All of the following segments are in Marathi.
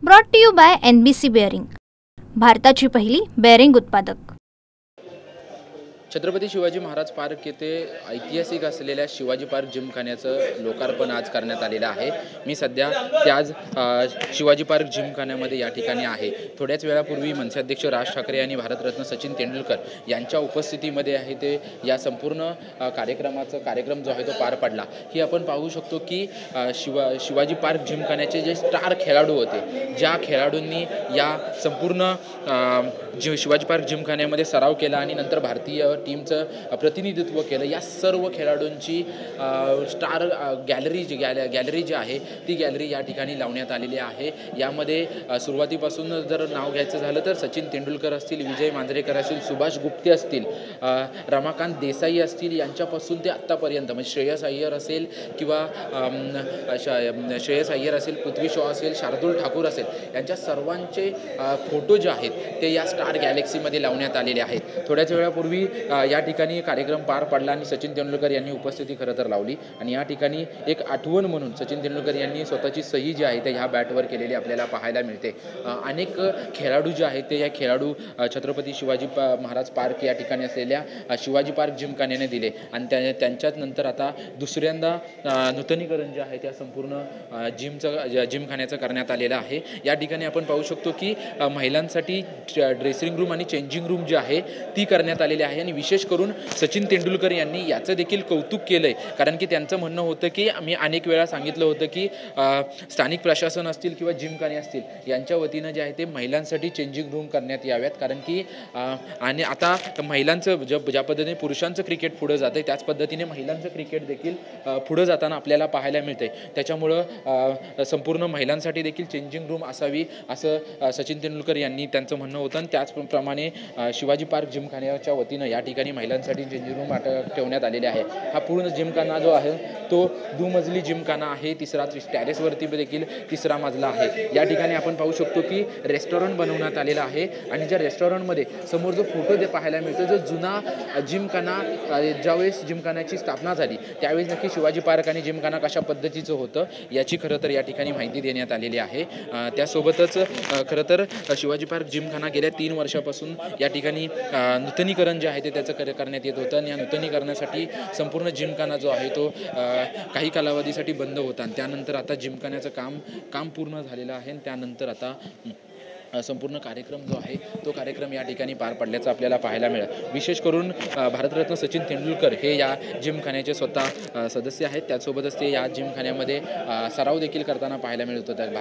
Brought to you by NBC bearing, भारताची पहिली बेअरिंग उत्पादक। छत्रपती शिवाजी महाराज पार्क येथे ऐतिहासिक असलेल्या शिवाजी पार्क जिमखान्याचं लोकार्पण आज करण्यात आलेलं आहे। मी सध्या त्याच शिवाजी पार्क जिमखान्यामध्ये या ठिकाणी आहे। थोड्याच वेळापूर्वी मनसेअध्यक्ष राज ठाकरे आणि भारतरत्न सचिन तेंडुलकर यांच्या उपस्थितीमध्ये आहे ते या संपूर्ण कार्यक्रम जो आहे तो पार पडला। ही आपण पाहू शकतो की शिवाजी पार्क जिमखान्याचे जे स्टार खेळाडू होते, ज्या खेळाडूंनी या संपूर्ण शिवाजी पार्क जिमखान्यामध्ये सराव केला आणि नंतर भारतीय टीमचं प्रतिनिधित्व केलं, या सर्व खेळाडूंची स्टार गॅलरी जी आहे ती गॅलरी या ठिकाणी लावण्यात आलेली आहे। यामध्ये सुरुवातीपासून जर नाव घ्यायचं झालं तर सचिन तेंडुलकर असतील, विजय मांजरेकर असतील, सुभाष गुप्ते असतील, रमाकांत देसाई असतील, यांच्यापासून ते आत्तापर्यंत म्हणजे श्रेयस अय्यर असेल किंवा पृथ्वी शॉ असेल, शार्दुल ठाकूर असेल, यांच्या सर्वांचे फोटो जे आहेत ते या स्टार गॅलेक्सीमध्ये लावण्यात आलेले आहेत। थोड्याच वेळापूर्वी या ठिकाणी कार्यक्रम पार पडला आणि सचिन तेंडुलकर यांनी उपस्थिती खरं तर लावली आणि या ठिकाणी एक आठवण म्हणून सचिन तेंडुलकर यांनी स्वतःची सही जी आहे ते ह्या बॅटवर केलेली आपल्याला पाहायला मिळते। अनेक खेळाडू जे आहेत ते या खेळाडू छत्रपती शिवाजी महाराज पार्क या ठिकाणी असलेल्या शिवाजी पार्क जिमखान्याने दिले आणि त्यांच्यात नंतर आता दुसऱ्यांदा नूतनीकरण जे आहे त्या संपूर्ण जिमखान्याचं करण्यात आलेलं आहे। या ठिकाणी आपण पाहू शकतो की महिलांसाठी ड्रेसिंग रूम आणि चेंजिंग रूम जी आहे ती करण्यात आलेली आहे आणि विशेष करून सचिन तेंडुलकर यांनी याचं देखील कौतुक केलं आहे, कारण की त्यांचं म्हणणं होतं की आम्ही अनेक वेळा सांगितलं होतं की स्थानिक प्रशासन असतील किंवा जिमखाने असतील यांच्या वतीनं जे आहे ते महिलांसाठी चेंजिंग रूम करण्यात याव्यात, कारण की आणि आता महिलांचं ज्या पद्धतीने पुरुषांचं क्रिकेट पुढं जातं आहे त्याच पद्धतीने महिलांचं क्रिकेट देखील पुढं जाताना आपल्याला पाहायला मिळतं आहे। त्याच्यामुळं संपूर्ण महिलांसाठी देखील चेंजिंग रूम असावी असं सचिन तेंडुलकर यांनी त्यांचं म्हणणं होतं आणि त्याचप्रमाणे शिवाजी पार्क जिमखान्याच्या वतीनं या ठिकाणी महिलांसाठी चेंजिंग रूम ठेवण्यात आलेले आहे। हा पूर्ण जिमखाना जो आहे तो दुमजली जिमखाना आहे, टॅरेसवरती देखील तिसरा मजला आहे। या ठिकाणी आपण पाहू शकतो की रेस्टॉरंट बनवण्यात आलेला आहे आणि ज्या रेस्टॉरंटमध्ये समोर जो फोटो पाहायला मिळतो, जो जुना जिमखाना ज्यावेळेस जिमखान्याची स्थापना झाली त्यावेळेस नक्की शिवाजी पार्क आणि जिमखाना कशा पद्धतीचं होतं याची खरं तर या ठिकाणी माहिती देण्यात आलेली आहे। त्यासोबतच खरं तर शिवाजी पार्क जिमखाना गेल्या 3 वर्षापासून या ठिकाणी नूतनीकरण जे आहे ते त्याचं करण्यात येत होतं आणि या नूतनीकरणासाठी संपूर्ण जिमखाना जो आहे तो काही कालावधीसाठी बंद होता आणि त्यानंतर आता जिमखान्याचं काम पूर्ण झालेलं आहे आणि त्यानंतर आता संपूर्ण कार्यक्रम जो आहे तो कार्यक्रम या ठिकाणी पार पडल्याचं आपल्याला पाहायला मिळेल। विशेष करून भारतरत्न सचिन तेंडुलकर हे या जिमखान्याचे स्वतः सदस्य आहेत, त्यासोबतच ते या जिमखान्यामध्ये सराव देखील करताना पाहायला मिळत होतं।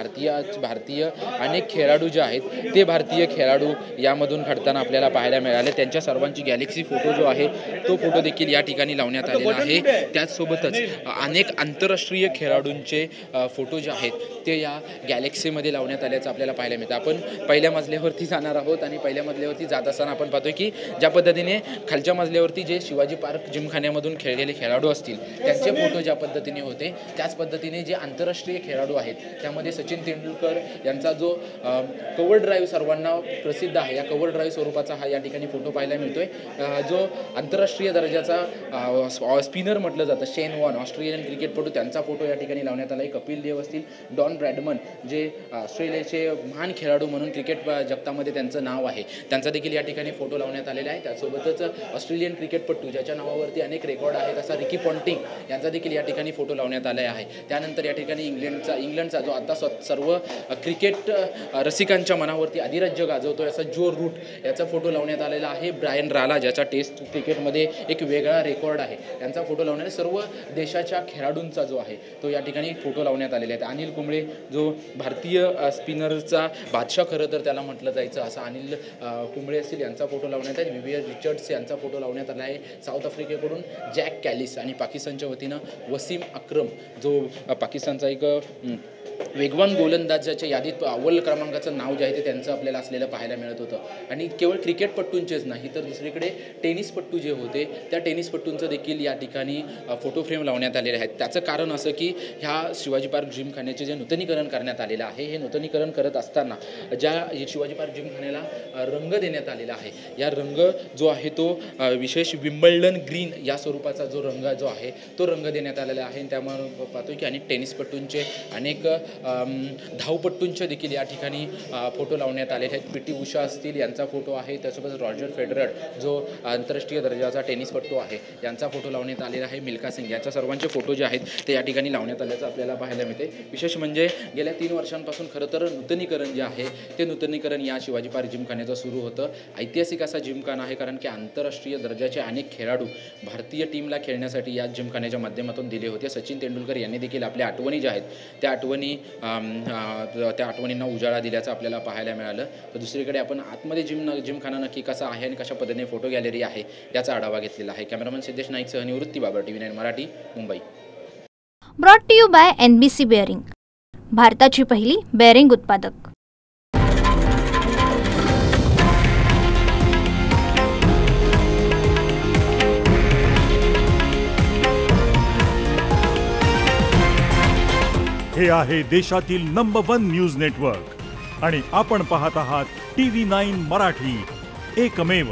भारतीय अनेक खेळाडू जे आहेत ते भारतीय खेळाडू यामधून घडताना आपल्याला पाहायला मिळाले। त्यांच्या सर्वांची गॅलेक्सी फोटो जो आहे तो फोटो देखील या ठिकाणी लावण्यात आलेला आहे। त्याचसोबतच अनेक आंतरराष्ट्रीय खेळाडूंचे फोटो जे आहेत ते या गॅलेक्सीमध्ये लावण्यात आल्याचं आपल्याला पाहायला मिळतं। आपण पहिल्या मजल्यावरती जाणार आहोत आणि पहिल्या मजल्यावरती जात असताना आपण पाहतोय की ज्या पद्धतीने खालच्या मजल्यावरती जे शिवाजी पार्क जिमखान्यामधून खेळलेले खेळाडू असतील त्यांचे फोटो ज्या पद्धतीने होते त्याच पद्धतीने जे आंतरराष्ट्रीय खेळाडू आहेत त्यामध्ये सचिन तेंडुलकर यांचा जो कव्हर ड्राईव्ह सर्वांना प्रसिद्ध आहे, या कव्हर ड्राईव्ह स्वरूपाचा हा या ठिकाणी फोटो पाहायला मिळतोय। जो आंतरराष्ट्रीय दर्जाचा स्पिनर म्हटलं जातं शेन वॉर्न, ऑस्ट्रेलियन क्रिकेटपटू, त्यांचा फोटो या ठिकाणी लावण्यात आला आहे। कपिल देव असतील, डॉन ब्रॅडमन जे ऑस्ट्रेलियाचे महान खेळाडू म्हणून क्रिकेट जगतामध्ये त्यांचं नाव आहे, त्यांचा देखील या ठिकाणी फोटो लावण्यात आलेला आहे। त्यासोबतच ऑस्ट्रेलियन क्रिकेटपटू ज्याच्या नावावरती अनेक रेकॉर्ड आहेत असा रिकी पॉन्टिंग यांचा देखील या ठिकाणी फोटो लावण्यात आला आहे। त्यानंतर या ठिकाणी इंग्लंडचा जो आता सर्व क्रिकेट रसिकांच्या मनावरती अधिराज्य गाजवतो असा जो रूट याचा फोटो लावण्यात आलेला आहे। ब्रायन राला ज्याचा टेस्ट क्रिकेटमध्ये एक वेगळा रेकॉर्ड आहे त्यांचा फोटो लावण्यात, सर्व देशाच्या खेळाडूंचा जो आहे तो या ठिकाणी फोटो लावण्यात आलेला आहे। अनिल कुंबळे जो भारतीय स्पिनरचा बादशाह खरं तर त्याला म्हटलं जायचं, असं अनिल कुंबळे असतील यांचा फोटो लावण्यात आहे। विवियन रिचर्ड्स यांचा फोटो लावण्यात आला आहे। साऊथ आफ्रिकेकडून जॅक कॅलिस आणि पाकिस्तानच्या वतीनं वसीम अक्रम जो पाकिस्तानचा एक वेगवान गोलंदाजाच्या यादीत अव्वल क्रमांकाचं नाव जे आहे ते त्यांचं आपल्याला असलेलं पाहायला मिळत होतं। आणि केवळ क्रिकेटपट्टूंचेच नाही तर दुसरीकडे टेनिसपट्टू जे होते त्या टेनिसपट्टूंचं देखील या ठिकाणी फोटो फ्रेम लावण्यात आलेले आहेत। त्याचं कारण असं की ह्या शिवाजी पार्क जिमखान्याचे जे नूतनीकरण करण्यात आलेलं आहे हे नूतनीकरण करत असताना ज्या शिवाजी पार्क जिमखान्याला रंग देण्यात आलेला आहे, या रंग जो आहे तो विशेष विम्बल्डन ग्रीन या स्वरूपाचा जो रंग जो आहे तो रंग देण्यात आलेला आहे। त्यामुळे पाहतो की अनेक टेनिसपट्टूंचे अनेक धावपट्टूंचे देखील या ठिकाणी फोटो लावण्यात आलेले आहेत. PT उषा असतील यांचा फोटो आहे, त्यासोबत रॉजर फेडरर जो आंतरराष्ट्रीय दर्जाचा टेनिसपटू आहे यांचा फोटो लावण्यात आलेला आहे. मिल्खा सिंग यांच्या सर्वांचे फोटो जे आहेत ते या ठिकाणी लावण्यात आल्याचं आपल्याला पाहायला मिळते. विशेष म्हणजे गेल्या 3 वर्षांपासून खरं तर नूतनीकरण जे आहे ते नूतनीकरण या शिवाजी पार्क जिमखान्याचं सुरू होतं. ऐतिहासिक असा जिमखाना आहे, कारण की आंतरराष्ट्रीय दर्जाचे अनेक खेळाडू भारतीय टीमला खेळण्यासाठी या जिमखान्याच्या माध्यमातून दिले होते. सचिन तेंडुलकर यांनी देखील आपल्या आठवणी ज्या आहेत त्या आठवणींना उजाळा दिल्याचं आपल्याला पाहायला मिळालं. तर दुसरीकडे आपण आतमध्ये जिमखाना नक्की कसा आहे आणि कशा पद्धतीने फोटो गॅलरी आहे याचा आढावा घेतलेला आहे. कॅमेरामन सिद्धेश नाईकसह Nivrutti Babar, TV9 Marathi, Mumbai. Brought to you by NBC bearing, भारताची पहिली बेअरिंग उत्पादक. हे आहे देशातील नंबर 1 न्यूज नेटवर्क आणि आपण पाहत आहात TV9 मराठी, एकमेव.